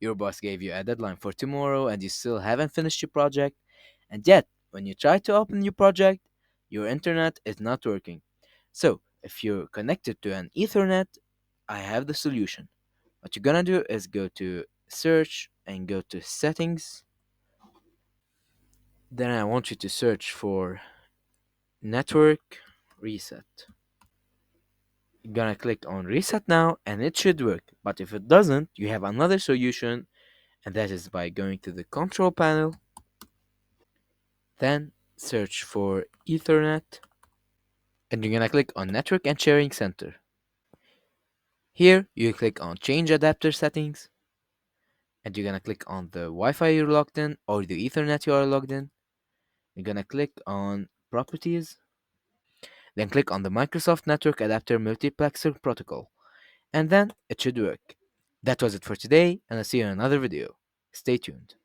Your boss gave you a deadline for tomorrow and you still haven't finished your project. And yet, when you try to open your project, your internet is not working. So, if you're connected to an Ethernet, I have the solution. What you're gonna do is go to search and go to settings. Then I want you to search for network reset. You're gonna click on reset now and it should work. But if it doesn't, you have another solution, and that is by going to the control panel, then search for Ethernet, and you're gonna click on network and sharing center. Here you click on change adapter settings, and you're gonna click on the Wi-Fi you're logged in or the Ethernet you are logged in. You're gonna click on properties, then click on the Microsoft Network Adapter Multiplexer Protocol, and then it should work. That was it for today, and I'll see you in another video. Stay tuned.